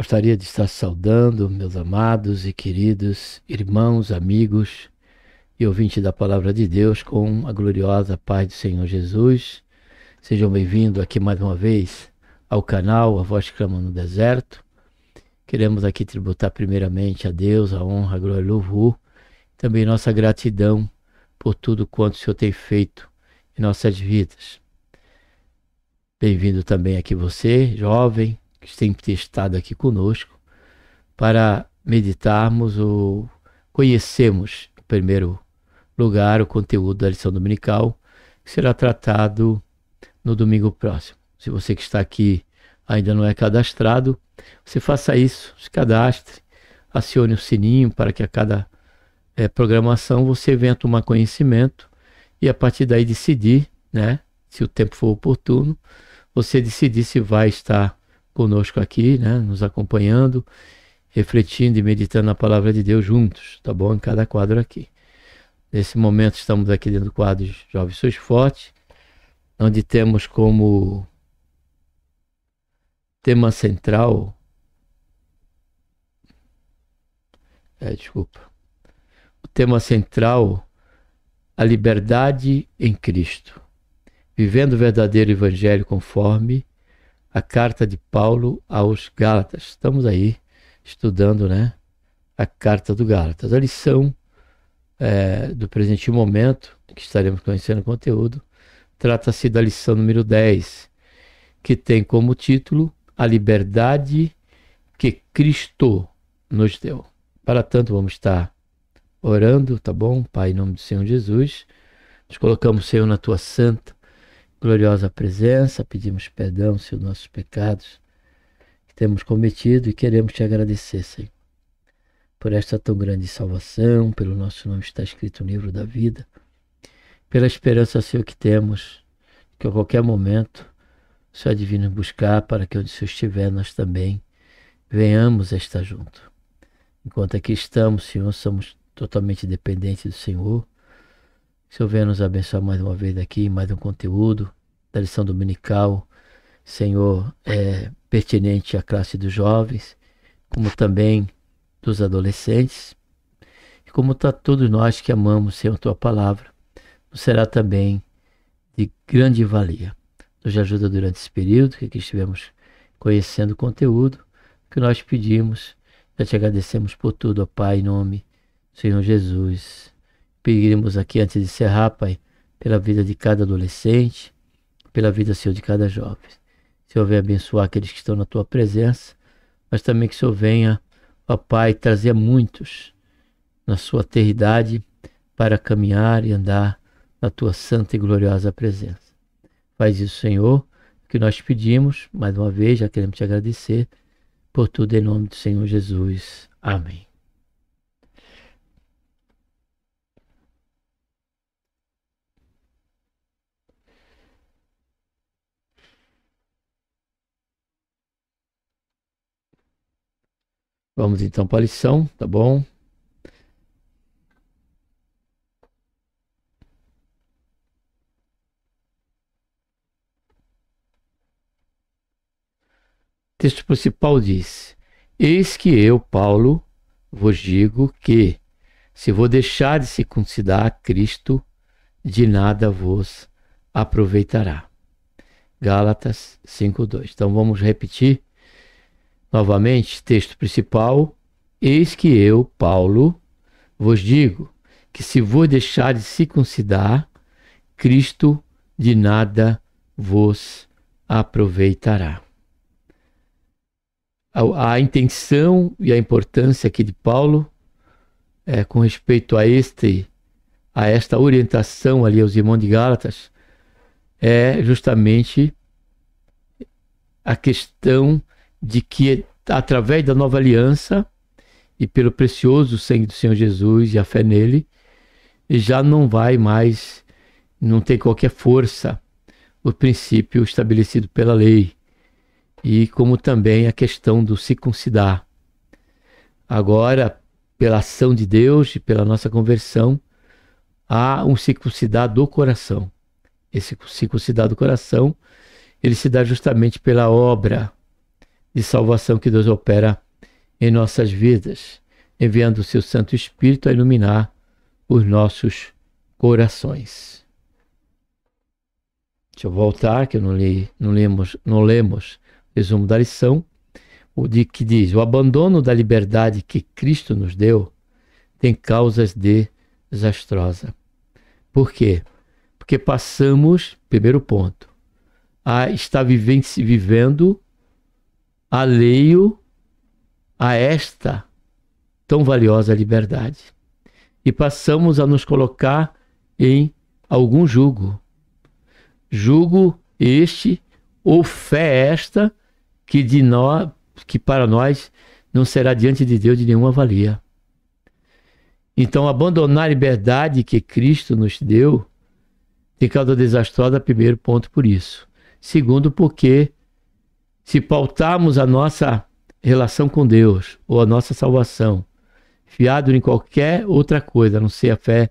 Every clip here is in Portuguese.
Gostaria de estar saudando meus amados e queridos irmãos, amigos e ouvintes da Palavra de Deus com a gloriosa paz do Senhor Jesus. Sejam bem-vindos aqui mais uma vez ao canal A Voz que Clama no Deserto. Queremos aqui tributar primeiramente a Deus a honra, a glória e o louvor, também nossa gratidão por tudo quanto o Senhor tem feito em nossas vidas. Bem-vindo também aqui você, jovem, que sempre estado aqui conosco, para meditarmos ou conhecermos, em primeiro lugar, o conteúdo da lição dominical, que será tratado no domingo próximo. Se você que está aqui ainda não é cadastrado, você faça isso, se cadastre, acione o sininho para que a cada programação você venha tomar conhecimento e a partir daí decidir, né, se o tempo for oportuno, você decidir se vai estar conosco aqui, né, nos acompanhando, refletindo e meditando na palavra de Deus juntos, tá bom? Em cada quadro aqui. Nesse momento estamos aqui dentro do quadro Jovens Sois Fortes, onde temos como tema central, o tema central, a liberdade em Cristo, vivendo o verdadeiro evangelho conforme a carta de Paulo aos Gálatas. Estamos aí estudando, né, a carta do Gálatas. A lição do presente momento, que estaremos conhecendo o conteúdo, trata-se da lição número 10, que tem como título A Liberdade que Cristo nos deu. Para tanto, vamos estar orando, tá bom? Pai, em nome do Senhor Jesus, nos colocamos, Senhor, na Tua santa, gloriosa presença, pedimos perdão, Senhor, dos nossos pecados que temos cometido e queremos Te agradecer, Senhor, por esta tão grande salvação, pelo nosso nome está escrito no livro da vida, pela esperança, Senhor, que temos, que a qualquer momento o Senhor divino buscar para que onde o Senhor estiver, nós também venhamos a estar junto. Enquanto aqui estamos, Senhor, somos totalmente dependentes do Senhor. Que o Senhor venha nos abençoar mais uma vez aqui, mais um conteúdo da lição dominical, Senhor, pertinente à classe dos jovens, como também dos adolescentes, e como está todos nós que amamos, Senhor, a Tua palavra, nos será também de grande valia. Nos ajuda durante esse período que aqui estivemos conhecendo o conteúdo que nós pedimos. Já Te agradecemos por tudo, ó Pai, em nome do Senhor Jesus. Pedimos aqui, antes de encerrar, Pai, pela vida de cada adolescente, pela vida, Senhor, de cada jovem. Senhor, venha abençoar aqueles que estão na Tua presença, mas também que o Senhor venha, ó Pai, trazer muitos na Sua eternidade para caminhar e andar na Tua santa e gloriosa presença. Faz isso, Senhor, que nós pedimos, mais uma vez, já queremos Te agradecer por tudo em nome do Senhor Jesus. Amém. Vamos então para a lição, tá bom? O texto principal diz: Eis que eu, Paulo, vos digo que, se vou deixar de circuncidar Cristo, de nada vos aproveitará. Gálatas 5:2. Então vamos repetir novamente, texto principal: Eis que eu, Paulo, vos digo que se vou deixar de circuncidar, Cristo de nada vos aproveitará. A intenção e a importância aqui de Paulo com respeito a esta orientação ali aos irmãos de Gálatas é justamente a questão de que através da nova aliança e pelo precioso sangue do Senhor Jesus e a fé nele, já não vai mais, não tem qualquer força o princípio estabelecido pela lei, e como também a questão do circuncidar. Agora, pela ação de Deus e pela nossa conversão, há um circuncidar do coração. Esse circuncidar do coração, ele se dá justamente pela obra de salvação que Deus opera em nossas vidas, enviando o seu Santo Espírito a iluminar os nossos corações. Deixa eu voltar, que eu não lemos resumo da lição, que diz: o abandono da liberdade que Cristo nos deu tem causas desastrosas. Por quê? Porque passamos, primeiro ponto, a estar vivendo alheio a esta tão valiosa liberdade. E passamos a nos colocar em algum jugo. Jugo este, ou fé esta, que para nós não será diante de Deus de nenhuma valia. Então, abandonar a liberdade que Cristo nos deu tem causa desastrosa, primeiro ponto por isso. Segundo, porque se pautarmos a nossa relação com Deus ou a nossa salvação fiado em qualquer outra coisa, a não ser a fé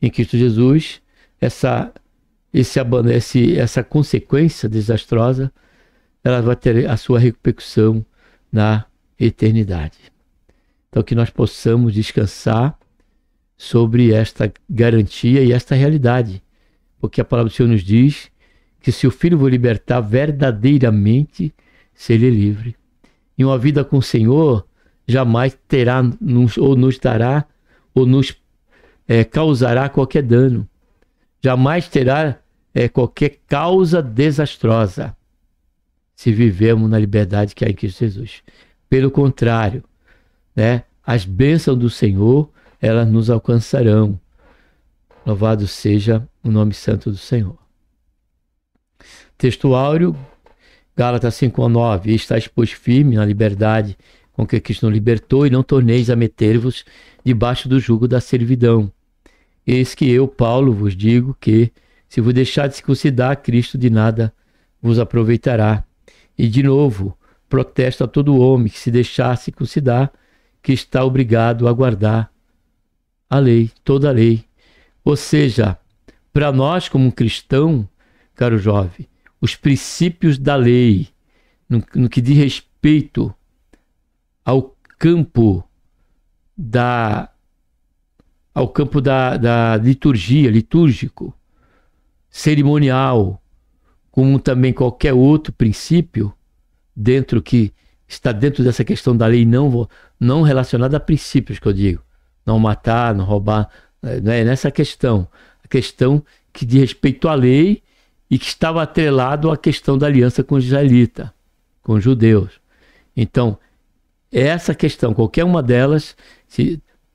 em Cristo Jesus, essa consequência desastrosa, ela vai ter a sua repercussão na eternidade. Então, que nós possamos descansar sobre esta garantia e esta realidade, porque a palavra do Senhor nos diz que se o Filho vos libertar, verdadeiramente serei livre. E uma vida com o Senhor jamais terá, ou nos dará, ou nos causará qualquer dano. Jamais terá qualquer causa desastrosa se vivemos na liberdade que há em Cristo Jesus. Pelo contrário, as bênçãos do Senhor, elas nos alcançarão. Louvado seja o nome santo do Senhor. Texto áureo, Gálatas 5:9. Estais, pois, firme na liberdade com que Cristo nos libertou, e não torneis a meter-vos debaixo do jugo da servidão. Eis que eu, Paulo, vos digo que, se vos deixar de circuncidar, Cristo de nada vos aproveitará. E, de novo, protesto a todo homem que se deixar circuncidar, que está obrigado a guardar a lei, toda a lei. Ou seja, para nós como cristão, caro jovem, os princípios da lei, no que diz respeito ao campo da liturgia, litúrgico, cerimonial, como também qualquer outro princípio que está dentro dessa questão da lei, não relacionada a princípios, que eu digo, não matar, não roubar, não é nessa questão, a questão que diz respeito à lei e que estava atrelado à questão da aliança com os israelitas, com os judeus. Então, essa questão, qualquer uma delas,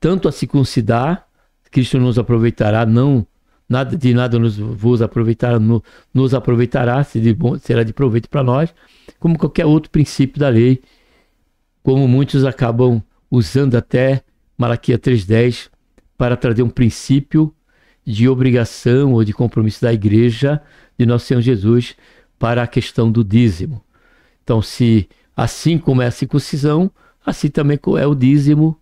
tanto a circuncidar, Cristo nos aproveitará, de nada vos aproveitará, nos aproveitará, será de proveito para nós, como qualquer outro princípio da lei, como muitos acabam usando até Malaquias 3:10 para trazer um princípio de obrigação ou de compromisso da igreja de nosso Senhor Jesus para a questão do dízimo. Então, se assim como é a circuncisão, assim também é o dízimo,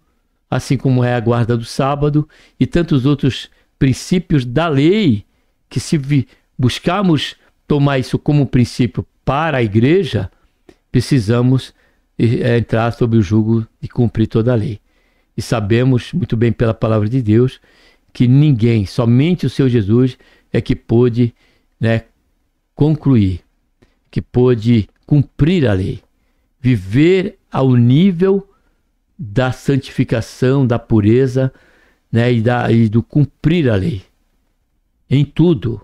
assim como é a guarda do sábado e tantos outros princípios da lei, que se buscarmos tomar isso como princípio para a igreja, precisamos entrar sob o jugo de cumprir toda a lei. E sabemos muito bem pela palavra de Deus que ninguém, somente o Senhor Jesus é que pôde concluir, que pôde cumprir a lei, viver ao nível da santificação, da pureza, e do cumprir a lei em tudo.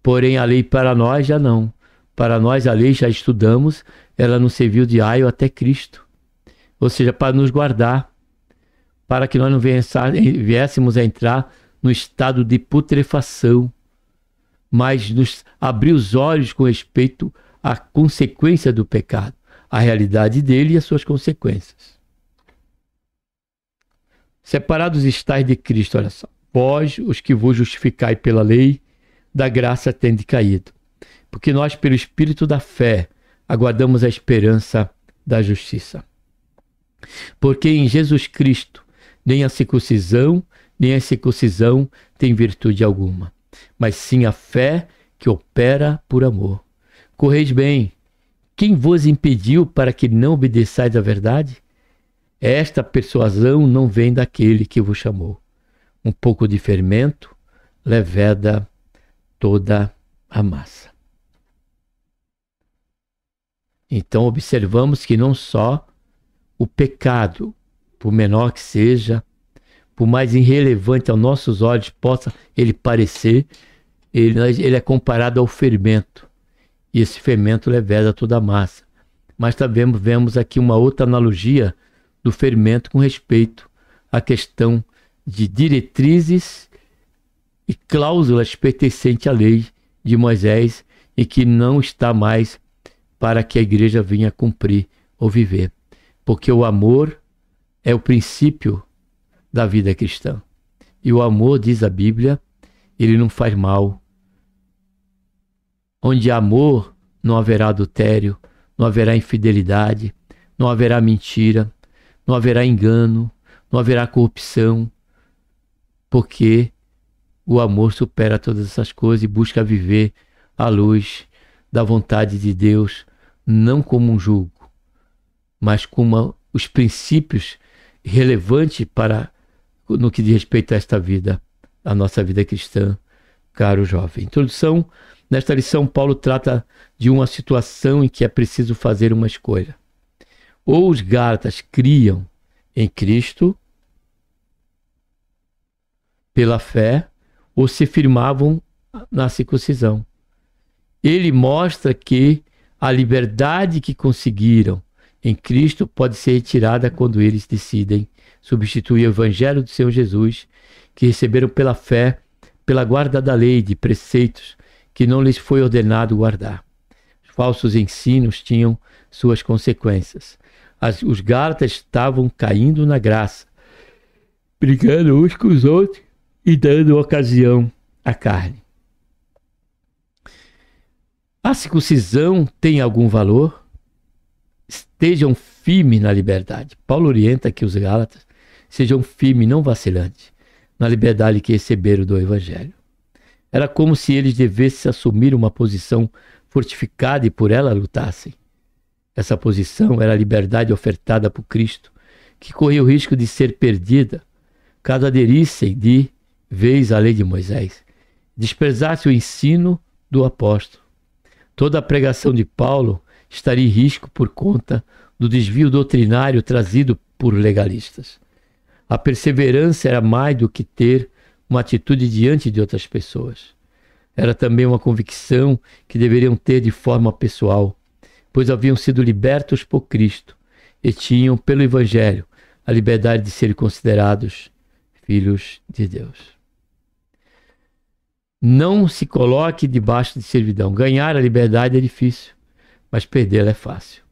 Porém, a lei para nós já não. Para nós a lei, já estudamos, ela nos serviu de aio até Cristo, ou seja, para nos guardar, para que nós não viéssemos a entrar no estado de putrefação, mas nos abrir os olhos com respeito à consequência do pecado, a realidade dele e as suas consequências. Separados estáis de Cristo, olha só. Vós, os que vos justificai pela lei, da graça tende caído. Porque nós, pelo Espírito da fé, aguardamos a esperança da justiça. Porque em Jesus Cristo, nem a circuncisão, nem a incircuncisão tem virtude alguma, mas sim a fé que opera por amor. Correis bem, Quem vos impediu para que não obedeçais à verdade? Esta persuasão não vem daquele que vos chamou. Um pouco de fermento leveda toda a massa. Então observamos que não só o pecado, por menor que seja, por mais irrelevante aos nossos olhos possa ele parecer, ele é comparado ao fermento. E esse fermento leveda toda a massa. Mas também vemos aqui uma outra analogia do fermento com respeito à questão de diretrizes e cláusulas pertencentes à lei de Moisés e que não está mais para que a igreja venha cumprir ou viver. Porque o amor é o princípio da vida cristã. E o amor, diz a Bíblia, ele não faz mal. Onde há amor, não haverá adultério, não haverá infidelidade, não haverá mentira, não haverá engano, não haverá corrupção, porque o amor supera todas essas coisas e busca viver à luz da vontade de Deus, não como um jugo, mas como os princípios relevantes para no que diz respeito a esta vida, a nossa vida cristã, caro jovem. Introdução. Nesta lição, Paulo trata de uma situação em que é preciso fazer uma escolha. Ou os gálatas criam em Cristo pela fé, ou se firmavam na circuncisão. Ele mostra que a liberdade que conseguiram em Cristo pode ser retirada quando eles decidem substituir o Evangelho do Senhor Jesus, que receberam pela fé, pela guarda da lei, de preceitos que não lhes foi ordenado guardar. Os falsos ensinos tinham suas consequências. Os gálatas estavam caindo na graça, brigando uns com os outros e dando ocasião à carne. A circuncisão tem algum valor? Estejam firmes na liberdade. Paulo orienta que os gálatas sejam firmes, não vacilantes, na liberdade que receberam do Evangelho. Era como se eles devessem assumir uma posição fortificada e por ela lutassem. Essa posição era a liberdade ofertada por Cristo, que corria o risco de ser perdida caso aderissem de vez à lei de Moisés, desprezasse o ensino do apóstolo. Toda a pregação de Paulo estaria em risco por conta do desvio doutrinário trazido por legalistas. A perseverança era mais do que ter uma atitude diante de outras pessoas. Era também uma convicção que deveriam ter de forma pessoal, pois haviam sido libertos por Cristo e tinham, pelo Evangelho, a liberdade de serem considerados filhos de Deus. Não se coloque debaixo de servidão. Ganhar a liberdade é difícil, mas perdê-la é fácil.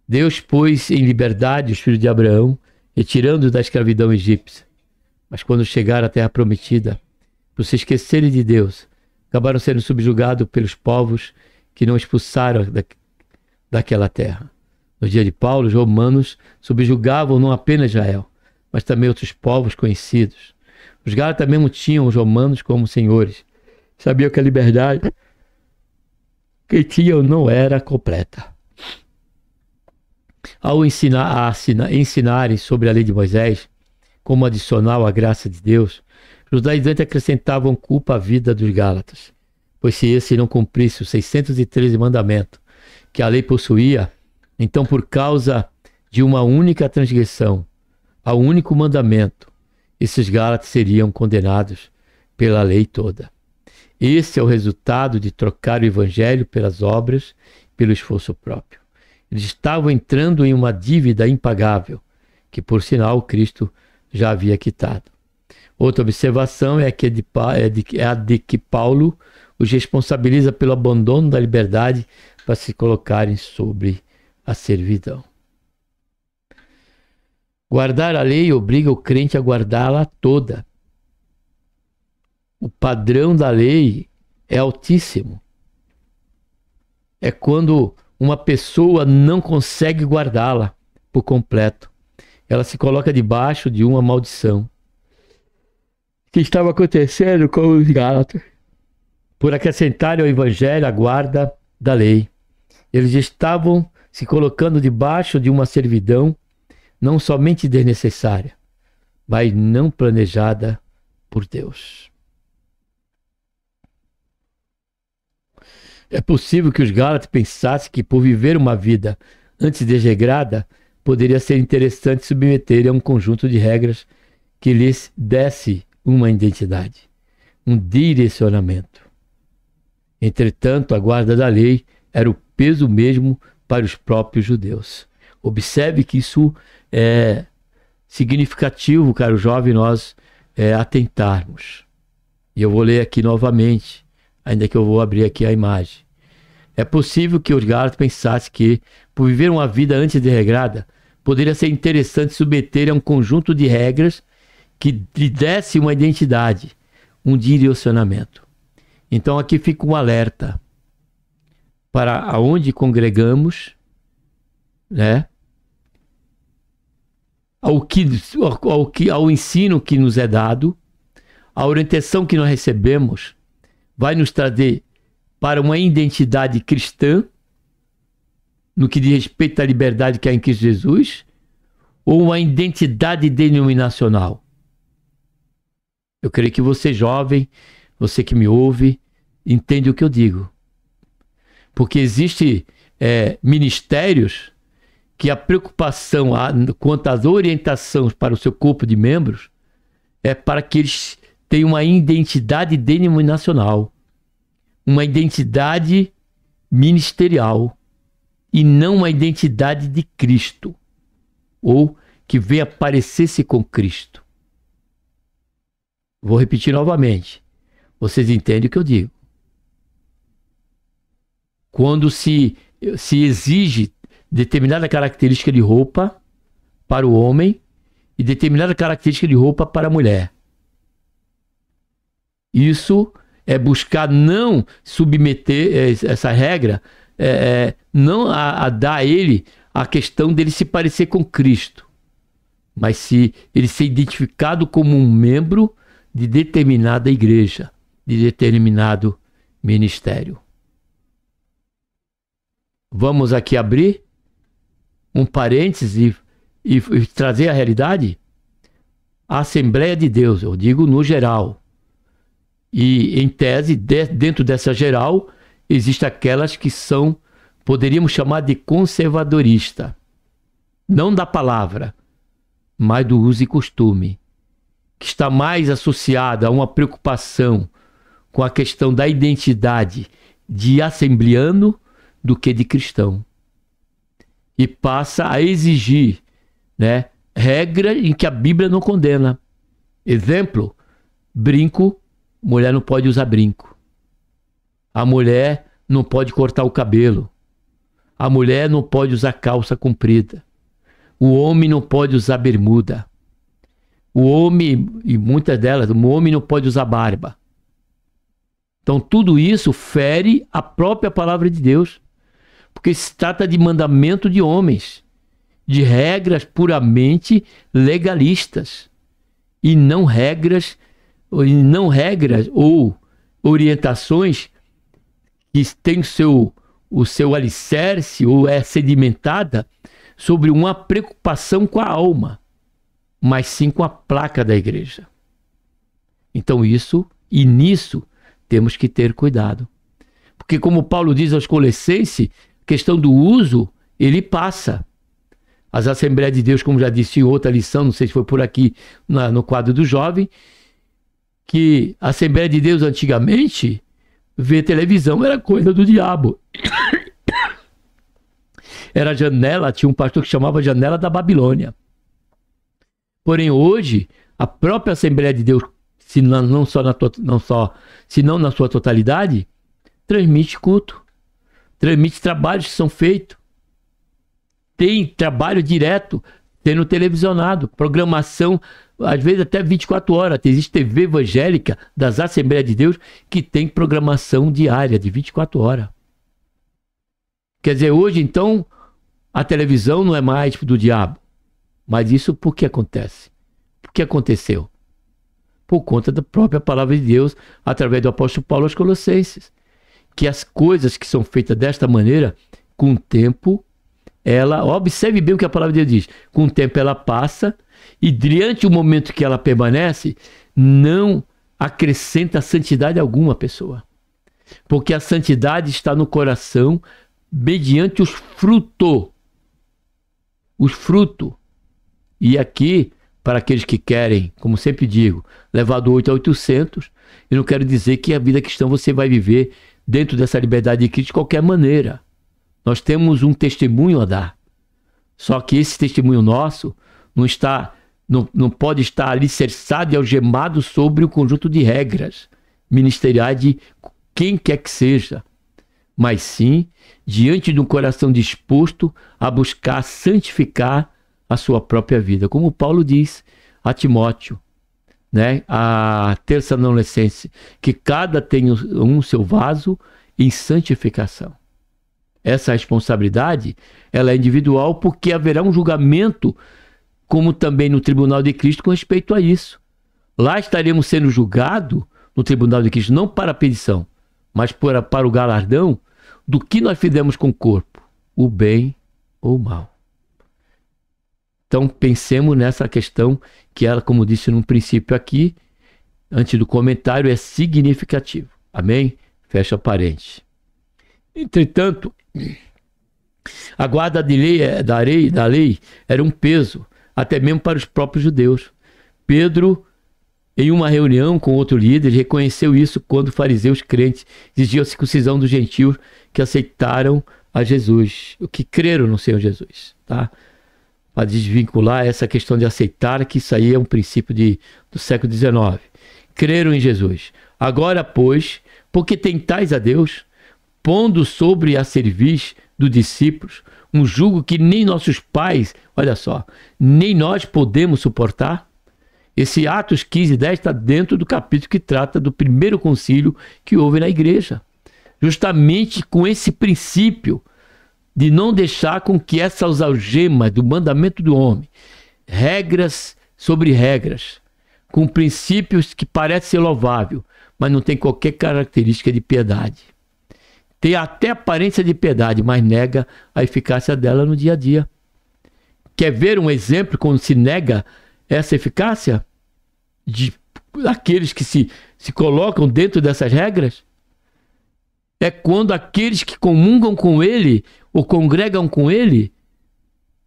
Deus pôs em liberdade os filhos de Abraão, retirando-os da escravidão egípcia. Mas quando chegaram à terra prometida, por se esquecerem de Deus, acabaram sendo subjugados pelos povos que não expulsaram daquela terra. No dia de Paulo, os romanos subjugavam não apenas Israel, mas também outros povos conhecidos. Os gálatas mesmo tinham os romanos como senhores. Sabiam que a liberdade que tinham não era completa. Ao ensinarem sobre a lei de Moisés, como adicional à graça de Deus, os judaizantes acrescentavam culpa à vida dos gálatas, pois se esse não cumprisse os 613 mandamentos que a lei possuía, então por causa de uma única transgressão ao único mandamento, esses gálatas seriam condenados pela lei toda. Esse é o resultado de trocar o evangelho pelas obras, pelo esforço próprio. Eles estavam entrando em uma dívida impagável, que por sinal Cristo já havia quitado. Outra observação é a de que Paulo os responsabiliza pelo abandono da liberdade para se colocarem sobre a servidão. Guardar a lei obriga o crente a guardá-la toda. O padrão da lei é altíssimo. É quando uma pessoa não consegue guardá-la por completo. Ela se coloca debaixo de uma maldição. Que estava acontecendo com os gálatas, por acrescentarem ao evangelho a guarda da lei. Eles estavam se colocando debaixo de uma servidão não somente desnecessária, mas não planejada por Deus. É possível que os Gálatas pensassem que, por viver uma vida antes desregrada, poderia ser interessante submeter a um conjunto de regras que lhes desse uma identidade, um direcionamento. Entretanto, a guarda da lei era o peso mesmo para os próprios judeus. Observe que isso é significativo, caro jovem, nós atentarmos. E eu vou ler aqui novamente, ainda que eu vou abrir aqui a imagem. É possível que os Gálatas pensassem que, por viver uma vida antes desregrada, poderia ser interessante submeter a um conjunto de regras que lhe desse uma identidade, um direcionamento. Então aqui fica um alerta para aonde congregamos, né? Ao ensino que nos é dado, a orientação que nós recebemos vai nos trazer para uma identidade cristã, no que diz respeito à liberdade que há em Cristo Jesus, ou uma identidade denominacional. Eu creio que você jovem, você que me ouve, entende o que eu digo. Porque existem ministérios que a preocupação quanto às orientações para o seu corpo de membros é para que eles tenham uma identidade denominacional, uma identidade ministerial e não uma identidade de Cristo, ou que venha parecer-se com Cristo. Vou repetir novamente. Vocês entendem o que eu digo? Quando se exige determinada característica de roupa para o homem e determinada característica de roupa para a mulher. Isso é buscar não submeter essa regra, não a dar a ele a questão dele se parecer com Cristo, mas se ele ser identificado como um membro de determinada igreja, de determinado ministério. Vamos aqui abrir um parêntese e trazer a realidade. A Assembleia de Deus, eu digo no geral. E em tese, dentro dessa geral, existem aquelas que são, poderíamos chamar de conservadorista. Não da palavra, mas do uso e costume. Que está mais associada a uma preocupação com a questão da identidade de assembleano do que de cristão. E passa a exigir, né, regra em que a Bíblia não condena. Exemplo, brinco, mulher não pode usar brinco. A mulher não pode cortar o cabelo. A mulher não pode usar calça comprida. O homem não pode usar bermuda. O homem, e muitas delas, o homem não pode usar barba. Então tudo isso fere a própria palavra de Deus. Porque se trata de mandamento de homens, de regras puramente legalistas, e não regras ou orientações que têm o seu alicerce ou é sedimentada sobre uma preocupação com a alma, mas sim com a placa da igreja. Então nisso temos que ter cuidado. Porque como Paulo diz aos Colossenses, questão do uso, ele passa. As Assembleias de Deus, como já disse em outra lição, não sei se foi por aqui no quadro do jovem, que a Assembleia de Deus antigamente, ver televisão era coisa do diabo. Era janela, tinha um pastor que chamava Janela da Babilônia. Porém hoje, a própria Assembleia de Deus, se não na sua totalidade, transmite culto. Transmite trabalhos que são feitos. Tem trabalho direto sendo televisionado. Programação, às vezes até 24 horas. Existe TV evangélica das Assembleias de Deus que tem programação diária de 24 horas. Quer dizer, hoje então, a televisão não é mais do diabo. Mas isso por que acontece? Por que aconteceu? Por conta da própria palavra de Deus, através do apóstolo Paulo aos Colossenses. Que as coisas que são feitas desta maneira, com o tempo, ela, observe bem o que a palavra de Deus diz, com o tempo ela passa e diante do momento que ela permanece, não acrescenta santidade alguma à pessoa. Porque a santidade está no coração mediante os frutos. Os frutos. E aqui, para aqueles que querem, como sempre digo, levar do 8 a 800, eu não quero dizer que a vida cristã você vai viver dentro dessa liberdade de Cristo de qualquer maneira. Nós temos um testemunho a dar. Só que esse testemunho nosso não pode estar alicerçado e algemado sobre o conjunto de regras ministeriais de quem quer que seja, mas sim diante de um coração disposto a buscar santificar a sua própria vida, como Paulo diz a Timóteo, né? A Tessalonicenses, que cada tenha um seu vaso em santificação. Essa responsabilidade, ela é individual porque haverá um julgamento, como também no tribunal de Cristo, com respeito a isso. Lá estaremos sendo julgados no tribunal de Cristo, não para a perdição, mas para o galardão do que nós fizemos com o corpo, o bem ou o mal. Então pensemos nessa questão que ela, como disse no princípio aqui, antes do comentário, é significativo. Amém? Fecha parênteses. Entretanto, a guarda da lei era um peso, até mesmo para os próprios judeus. Pedro, em uma reunião com outro líder, reconheceu isso quando os fariseus crentes exigiam a circuncisão dos gentios que aceitaram a Jesus, o que creram no Senhor Jesus, tá? Para desvincular essa questão de aceitar, que isso aí é um princípio do século XIX. Creram em Jesus. Agora, pois, porque tentais a Deus, pondo sobre a cerviz dos discípulos um jugo que nem nossos pais, olha só, nem nós podemos suportar. Esse Atos 15:10 está dentro do capítulo que trata do primeiro concílio que houve na igreja. Justamente com esse princípio de não deixar com que essas algemas do mandamento do homem, regras sobre regras, com princípios que parecem ser louvável, mas não tem qualquer característica de piedade. Tem até aparência de piedade, mas nega a eficácia dela no dia a dia. Quer ver um exemplo quando se nega essa eficácia daqueles que se colocam dentro dessas regras? É quando aqueles que comungam com ele ou congregam com ele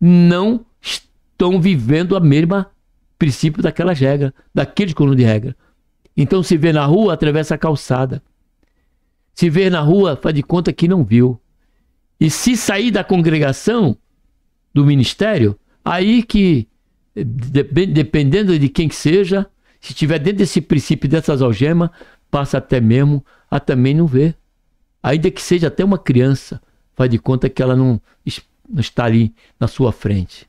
não estão vivendo a mesma princípio daquelas regras, daqueles conjuntos de regra. Então se vê na rua, atravessa a calçada. Se vê na rua, faz de conta que não viu. E se sair da congregação, do ministério, aí que, dependendo de quem que seja, se estiver dentro desse princípio, dessas algemas, passa até mesmo a também não ver. Ainda que seja até uma criança, faz de conta que ela não está ali na sua frente.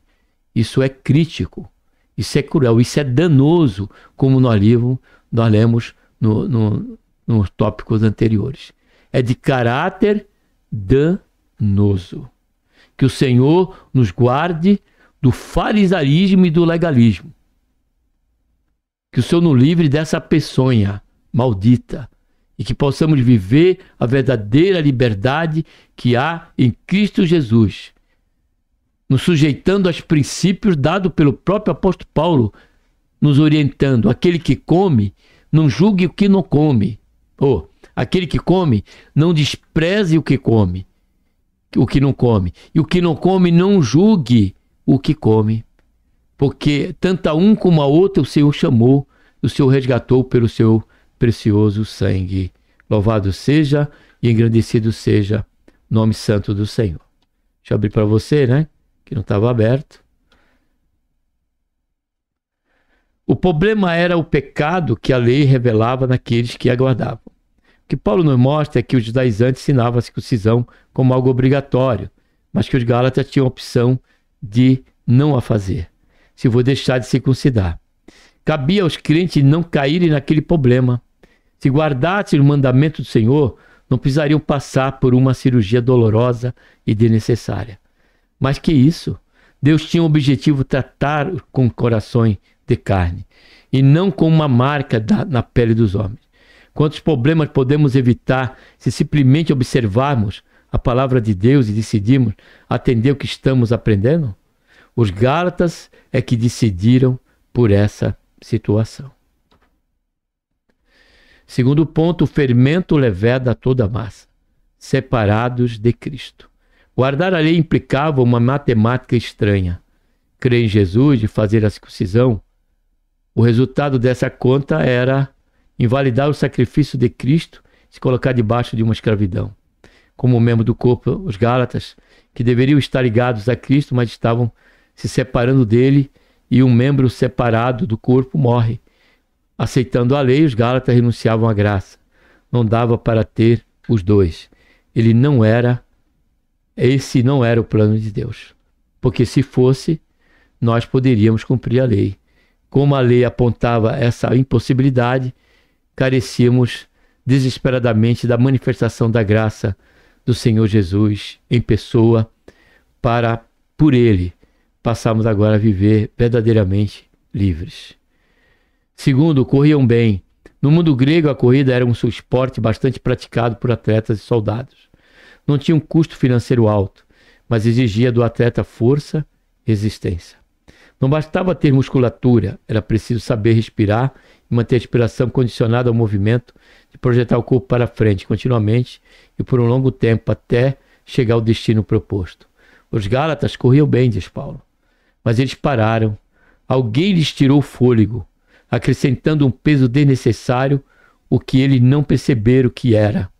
Isso é crítico, isso é cruel, isso é danoso, como nós lemos nos tópicos anteriores. É de caráter danoso. Que o Senhor nos guarde do farisaísmo e do legalismo. Que o Senhor nos livre dessa peçonha maldita e que possamos viver a verdadeira liberdade que há em Cristo Jesus, nos sujeitando aos princípios dados pelo próprio apóstolo Paulo, nos orientando. Aquele que come, não julgue o que não come. Aquele que come, não despreze o que come, o que não come. E o que não come, não julgue o que come. Porque tanto a um como a outra o Senhor chamou, o Senhor resgatou pelo seu precioso sangue. Louvado seja e engrandecido seja o nome santo do Senhor. Deixa eu abrir para você, né? Que não estava aberto. O problema era o pecado que a lei revelava naqueles que aguardavam. O que Paulo nos mostra é que os judaizantes ensinavam a circuncisão como algo obrigatório, mas que os gálatas tinham a opção de não a fazer, se vou deixar de circuncidar. Cabia aos crentes não caírem naquele problema. Se guardassem o mandamento do Senhor, não precisariam passar por uma cirurgia dolorosa e desnecessária. Mas que isso? Deus tinha o objetivo de tratar com corações de carne, e não com uma marca na pele dos homens. Quantos problemas podemos evitar se simplesmente observarmos a palavra de Deus e decidimos atender o que estamos aprendendo? Os Gálatas é que decidiram por essa situação. Segundo ponto, o fermento leveda toda a massa, separados de Cristo. Guardar a lei implicava uma matemática estranha. Crer em Jesus e fazer a circuncisão, o resultado dessa conta era invalidar o sacrifício de Cristo e se colocar debaixo de uma escravidão. Como membro do corpo, os Gálatas, que deveriam estar ligados a Cristo, mas estavam se separando dele, e um membro separado do corpo morre. Aceitando a lei, os Gálatas renunciavam à graça. Não dava para ter os dois. Esse não era o plano de Deus. Porque se fosse, nós poderíamos cumprir a lei. Como a lei apontava essa impossibilidade, carecíamos desesperadamente da manifestação da graça do Senhor Jesus em pessoa, para, por ele, passarmos agora a viver verdadeiramente livres. Segundo, corriam bem. No mundo grego, a corrida era um esporte bastante praticado por atletas e soldados. Não tinha um custo financeiro alto, mas exigia do atleta força e resistência. Não bastava ter musculatura, era preciso saber respirar e manter a respiração condicionada ao movimento de projetar o corpo para frente continuamente e por um longo tempo até chegar ao destino proposto. Os Gálatas corriam bem, diz Paulo, mas eles pararam. Alguém lhes tirou o fôlego, acrescentando um peso desnecessário, o que eles não perceberam que era.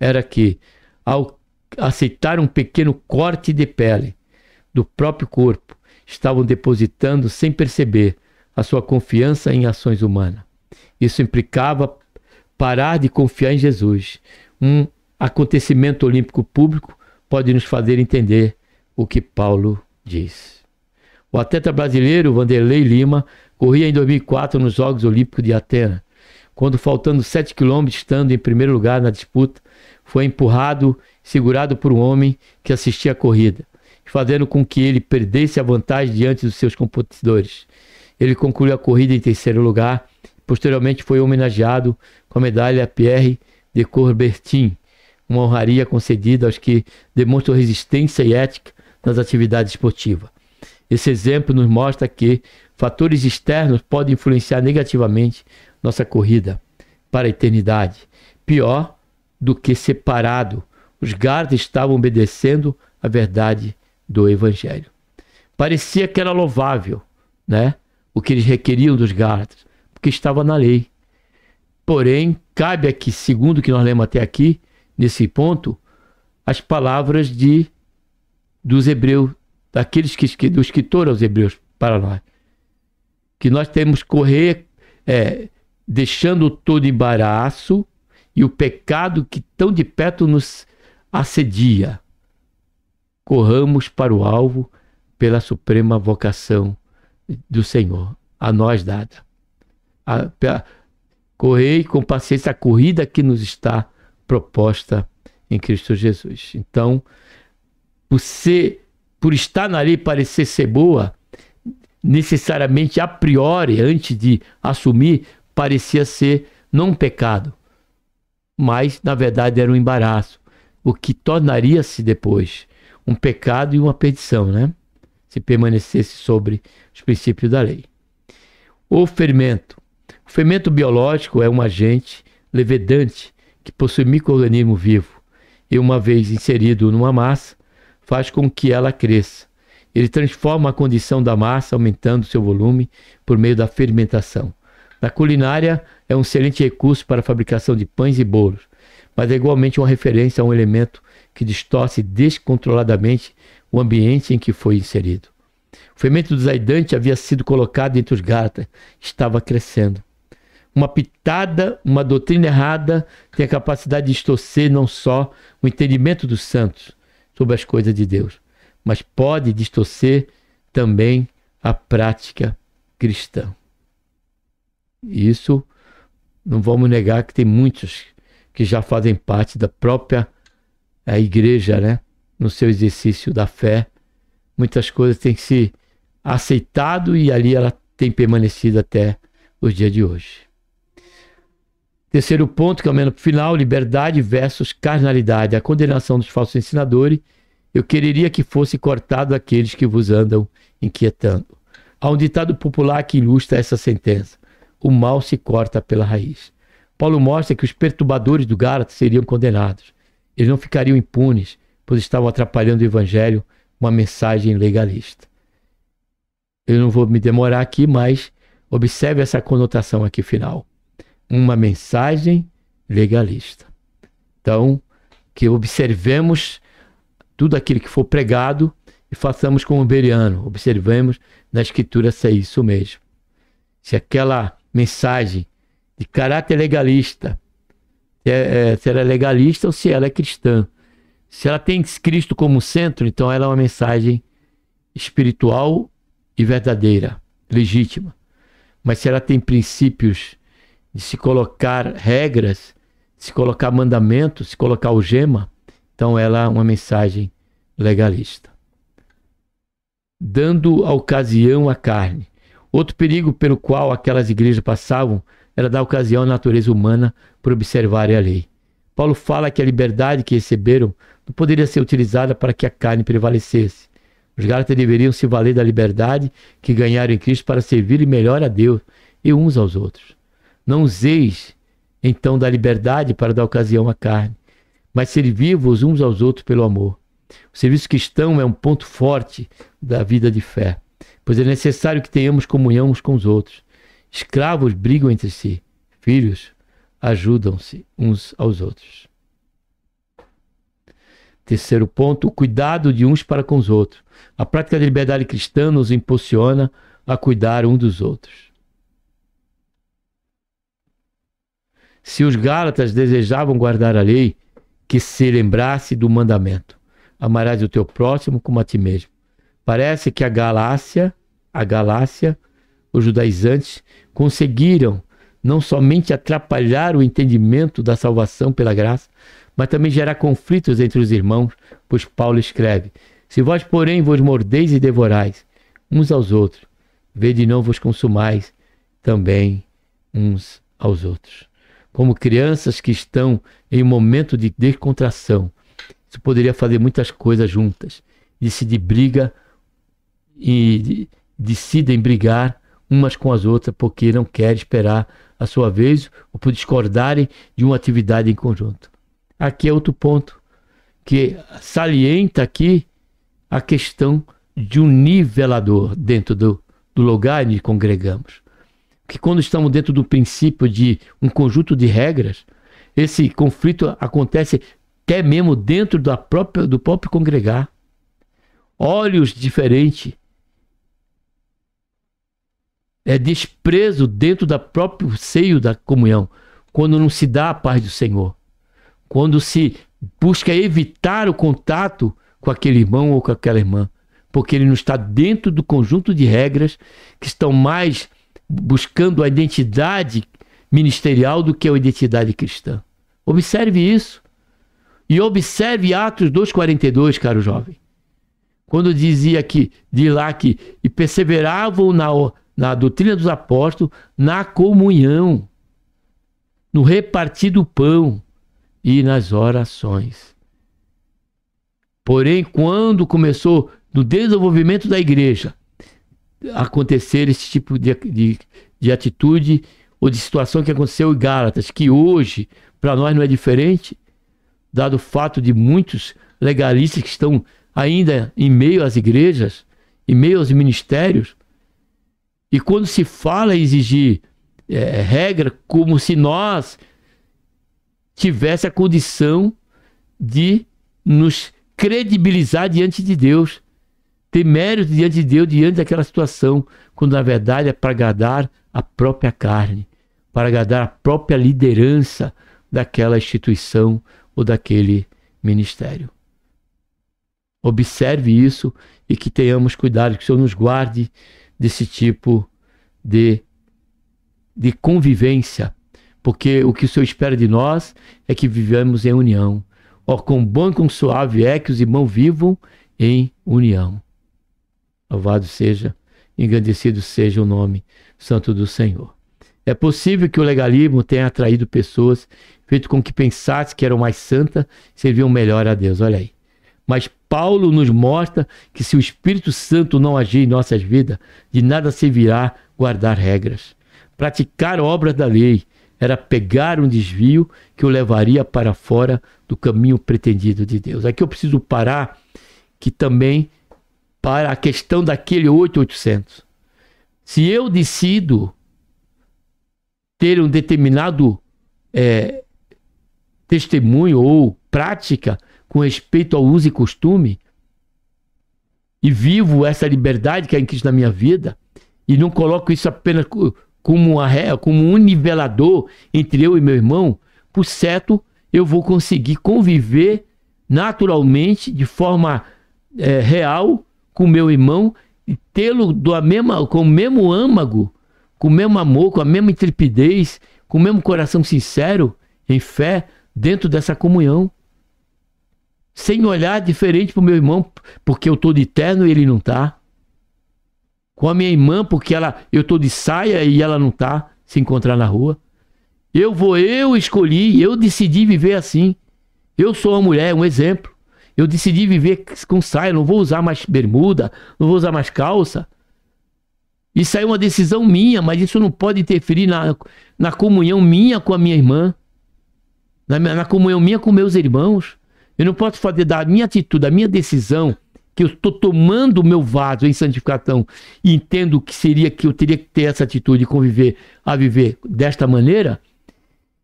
Era que, ao aceitar um pequeno corte de pele do próprio corpo, estavam depositando sem perceber a sua confiança em ações humanas. Isso implicava parar de confiar em Jesus. Um acontecimento olímpico público pode nos fazer entender o que Paulo diz. O atleta brasileiro Vanderlei Lima corria em 2004 nos Jogos Olímpicos de Atenas, quando, faltando 7 quilômetros, estando em primeiro lugar na disputa, foi empurrado e segurado por um homem que assistia à corrida, fazendo com que ele perdesse a vantagem diante dos seus competidores. Ele concluiu a corrida em terceiro lugar, posteriormente foi homenageado com a medalha Pierre de Coubertin, uma honraria concedida aos que demonstram resistência e ética nas atividades esportivas. Esse exemplo nos mostra que fatores externos podem influenciar negativamente nossa corrida para a eternidade. Pior do que separado, os Gálatas estavam obedecendo a verdade do Evangelho. Parecia que era louvável, né, o que eles requeriam dos Gálatas, porque estava na lei. Porém, cabe aqui, segundo o que nós lemos até aqui, nesse ponto, as palavras dos hebreus, do escritor aos hebreus para nós, que nós temos que correr deixando todo embaraço e o pecado que tão de perto nos assedia. Corramos para o alvo pela suprema vocação do Senhor, a nós dada. Correi com paciência a corrida que nos está proposta em Cristo Jesus. Então, por estar na lei parecer ser boa, necessariamente a priori, antes de assumir, parecia ser não um pecado, mas na verdade era um embaraço, o que tornaria-se depois um pecado e uma perdição, né? Se permanecesse sobre os princípios da lei. O fermento. O fermento biológico é um agente levedante que possui micro-organismo vivo e, uma vez inserido numa massa, faz com que ela cresça. Ele transforma a condição da massa, aumentando seu volume por meio da fermentação. Na culinária, é um excelente recurso para a fabricação de pães e bolos, mas é igualmente uma referência a um elemento que distorce descontroladamente o ambiente em que foi inserido. O fermento desaidante havia sido colocado entre os Gálatas, estava crescendo. Uma doutrina errada tem a capacidade de distorcer não só o entendimento dos santos sobre as coisas de Deus, mas pode distorcer também a prática cristã. Isso não vamos negar que tem muitos que já fazem parte da própria igreja, né? No seu exercício da fé. Muitas coisas têm que ser aceitado e ali ela tem permanecido até os dias de hoje. Terceiro ponto, caminhando para o final, liberdade versus carnalidade. A condenação dos falsos ensinadores. Eu quereria que fosse cortado aqueles que vos andam inquietando. Há um ditado popular que ilustra essa sentença. O mal se corta pela raiz. Paulo mostra que os perturbadores do Gálatas seriam condenados. Eles não ficariam impunes, pois estavam atrapalhando o evangelho, uma mensagem legalista. Eu não vou me demorar aqui, mas observe essa conotação aqui final. Uma mensagem legalista. Então, que observemos tudo aquilo que for pregado e façamos como Bereano. Observemos na Escritura se é isso mesmo. Se aquela mensagem de caráter legalista, se ela é legalista ou se ela é cristã. Se ela tem Cristo como centro, então ela é uma mensagem espiritual e verdadeira, legítima. Mas se ela tem princípios de se colocar regras, de se colocar mandamentos, se colocar algema, então ela é uma mensagem legalista. Dando a ocasião à carne. Outro perigo pelo qual aquelas igrejas passavam era dar ocasião à natureza humana por observarem a lei. Paulo fala que a liberdade que receberam não poderia ser utilizada para que a carne prevalecesse. Os gálatas deveriam se valer da liberdade que ganharam em Cristo para servirem melhor a Deus e uns aos outros. Não useis, então, da liberdade para dar ocasião à carne, mas servi-vos uns aos outros pelo amor. O serviço cristão é um ponto forte da vida de fé, pois é necessário que tenhamos comunhão uns com os outros. Escravos brigam entre si, filhos ajudam-se uns aos outros. Terceiro ponto, o cuidado de uns para com os outros. A prática da liberdade cristã nos impulsiona a cuidar um dos outros. Se os gálatas desejavam guardar a lei, que se lembrasse do mandamento: amarás o teu próximo como a ti mesmo. Parece que a Galácia, os judaizantes, conseguiram não somente atrapalhar o entendimento da salvação pela graça, mas também gerar conflitos entre os irmãos, pois Paulo escreve: se vós, porém, vos mordeis e devorais uns aos outros, vede não vos consumais também uns aos outros. Como crianças que estão em um momento de descontração, isso poderia fazer muitas coisas juntas, decidir briga e decidem brigar umas com as outras porque não querem esperar a sua vez ou por discordarem de uma atividade em conjunto. Aqui é outro ponto que salienta aqui a questão de um nivelador dentro do lugar onde congregamos. Que quando estamos dentro do princípio de um conjunto de regras, esse conflito acontece até mesmo dentro do próprio congregar. Olhos diferentes. É desprezo dentro do próprio seio da comunhão, quando não se dá a paz do Senhor. Quando se busca evitar o contato com aquele irmão ou com aquela irmã, porque ele não está dentro do conjunto de regras que estão mais buscando a identidade ministerial do que a identidade cristã. Observe isso. E observe Atos 2,42, caro jovem. Quando dizia que, de lá que, e perseveravam na doutrina dos apóstolos, na comunhão, no repartir do pão e nas orações. Porém, quando começou no desenvolvimento da igreja acontecer esse tipo de atitude ou de situação que aconteceu em Gálatas, que hoje para nós não é diferente, dado o fato de muitos legalistas que estão ainda em meio às igrejas, em meio aos ministérios, e quando se fala em exigir regra, como se nós tivesse a condição de nos credibilizar diante de Deus, ter mérito diante de Deus, diante daquela situação, quando na verdade é para agradar a própria carne, para agradar a própria liderança daquela instituição ou daquele ministério. Observe isso e que tenhamos cuidado, que o Senhor nos guarde desse tipo de convivência, porque o que o Senhor espera de nós é que vivamos em união. Ó, quão bom e quão suave é que os irmãos vivam em união. Louvado seja, engrandecido seja o nome santo do Senhor. É possível que o legalismo tenha atraído pessoas, feito com que pensassem que eram mais santas, serviam melhor a Deus. Olha aí. Mas Paulo nos mostra que se o Espírito Santo não agir em nossas vidas, de nada servirá guardar regras. Praticar obras da lei era pegar um desvio que o levaria para fora do caminho pretendido de Deus. Aqui eu preciso parar, que também para a questão daquele 8800. Se eu decido ter um determinado testemunho ou prática com respeito ao uso e costume, e vivo essa liberdade que é em Cristo na minha vida, e não coloco isso apenas como um nivelador entre eu e meu irmão, por certo, eu vou conseguir conviver naturalmente, de forma real, com o meu irmão, e tê-lo com o mesmo âmago, com o mesmo amor, com a mesma intrepidez, com o mesmo coração sincero, em fé, dentro dessa comunhão. Sem olhar diferente para o meu irmão, porque eu estou de terno e ele não está. Com a minha irmã, porque eu estou de saia e ela não está, se encontrar na rua. Eu escolhi, eu decidi viver assim. Eu sou uma mulher, um exemplo. Eu decidi viver com saia, não vou usar mais bermuda, não vou usar mais calça. Isso aí é uma decisão minha, mas isso não pode interferir na comunhão minha com a minha irmã, na comunhão minha com meus irmãos. Eu não posso fazer da minha atitude, da minha decisão, que eu estou tomando o meu vaso em santificação e entendo que seria que eu teria que ter essa atitude de viver desta maneira,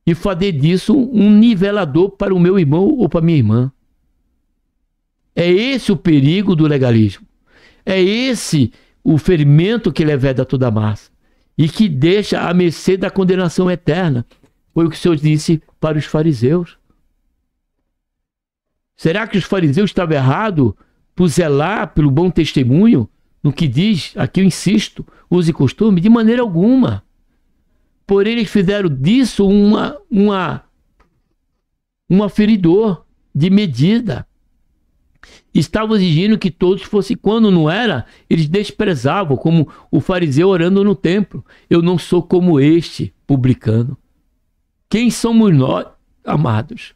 e fazer disso um nivelador para o meu irmão ou para a minha irmã. É esse o perigo do legalismo. É esse o ferimento que leveda toda a massa e que deixa à mercê da condenação eterna. Foi o que o Senhor disse para os fariseus. Será que os fariseus estavam errados por zelar pelo bom testemunho no que diz, aqui eu insisto, uso e costume? De maneira alguma. Porém, eles fizeram disso um aferidor de medida. Estavam exigindo que todos fossem, quando não era, eles desprezavam, como o fariseu orando no templo. Eu não sou como este publicano. Quem somos nós, amados?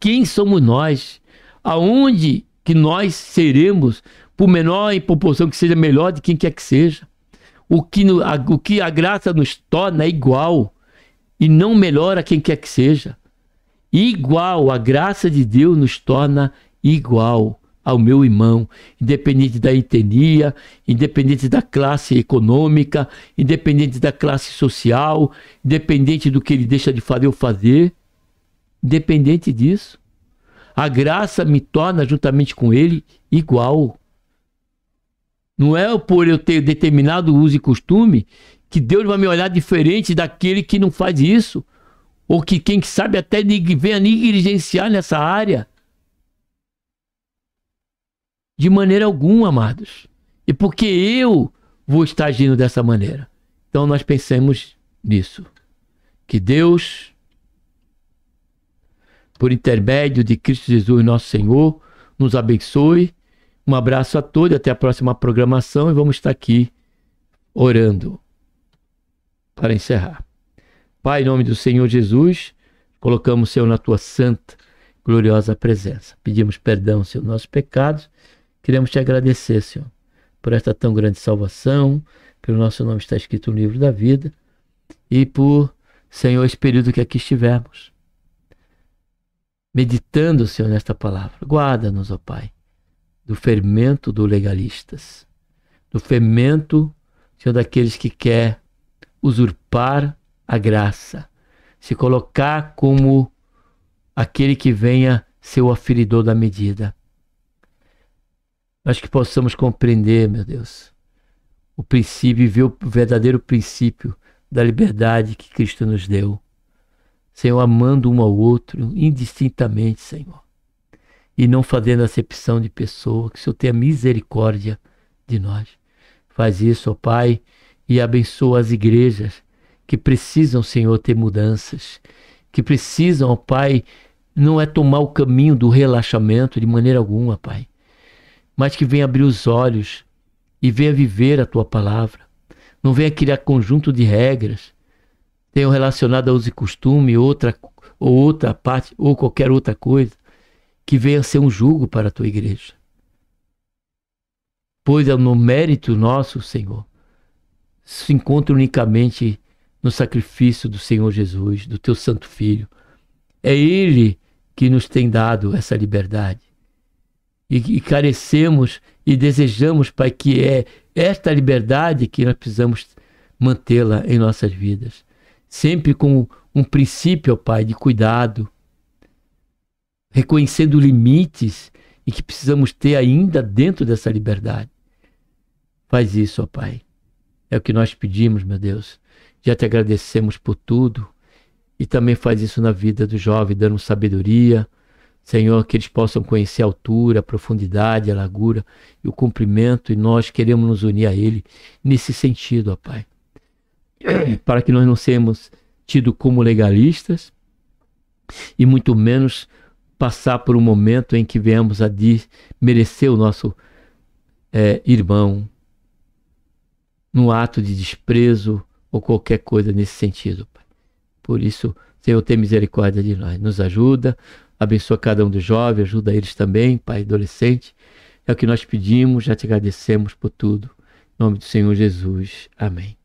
Quem somos nós? Aonde que nós seremos, por menor em proporção que seja, melhor de quem quer que seja? O que a graça nos torna é igual e não melhor a quem quer que seja. Igual, a graça de Deus nos torna igual ao meu irmão, independente da etnia, independente da classe econômica, independente da classe social, independente do que ele deixa de fazer ou fazer, independente disso. A graça me torna, juntamente com ele, igual. Não é por eu ter determinado uso e costume que Deus vai me olhar diferente daquele que não faz isso. Ou que, quem sabe, até venha negligenciar nessa área. De maneira alguma, amados. E porque eu vou estar agindo dessa maneira. Então nós pensemos nisso. Que Deus, por intermédio de Cristo Jesus, nosso Senhor, nos abençoe. Um abraço a todos, até a próxima programação e vamos estar aqui orando para encerrar. Pai, em nome do Senhor Jesus, colocamos, Senhor, na tua santa, gloriosa presença. Pedimos perdão, Senhor, nossos pecados. Queremos te agradecer, Senhor, por esta tão grande salvação, pelo nosso nome está escrito no livro da vida e por, Senhor, esse período que aqui estivemos. Meditando, Senhor, nesta palavra. Guarda-nos, ó Pai, do fermento dos legalistas, do fermento, Senhor, daqueles que quer usurpar a graça, se colocar como aquele que venha ser o aferidor da medida. Mas que possamos compreender, meu Deus, o princípio e ver o verdadeiro princípio da liberdade que Cristo nos deu. Senhor, amando um ao outro indistintamente, Senhor, e não fazendo acepção de pessoa, que o Senhor tenha misericórdia de nós. Faz isso, ó Pai, e abençoa as igrejas que precisam, Senhor, ter mudanças, que precisam, ó Pai, não é tomar o caminho do relaxamento de maneira alguma, Pai, mas que venha abrir os olhos e venha viver a Tua palavra. Não venha criar conjunto de regras, tenham relacionado a uso e costume, outra parte, ou qualquer outra coisa, que venha ser um jugo para a tua igreja. Pois é no mérito nosso, Senhor, se encontra unicamente no sacrifício do Senhor Jesus, do teu Santo Filho. É Ele que nos tem dado essa liberdade. E carecemos e desejamos, Pai, que é esta liberdade que nós precisamos mantê-la em nossas vidas. Sempre com um princípio, ó Pai, de cuidado, reconhecendo limites e que precisamos ter ainda dentro dessa liberdade. Faz isso, ó Pai. É o que nós pedimos, meu Deus. Já te agradecemos por tudo. E também faz isso na vida do jovem, dando sabedoria. Senhor, que eles possam conhecer a altura, a profundidade, a largura e o comprimento. E nós queremos nos unir a Ele nesse sentido, ó Pai. Para que nós não sejamos tidos como legalistas e muito menos passar por um momento em que venhamos a merecer o nosso irmão num ato de desprezo ou qualquer coisa nesse sentido, Pai. Por isso, Senhor, tem misericórdia de nós. Nos ajuda, abençoa cada um dos jovens, ajuda eles também, Pai, adolescente. É o que nós pedimos, já te agradecemos por tudo. Em nome do Senhor Jesus. Amém.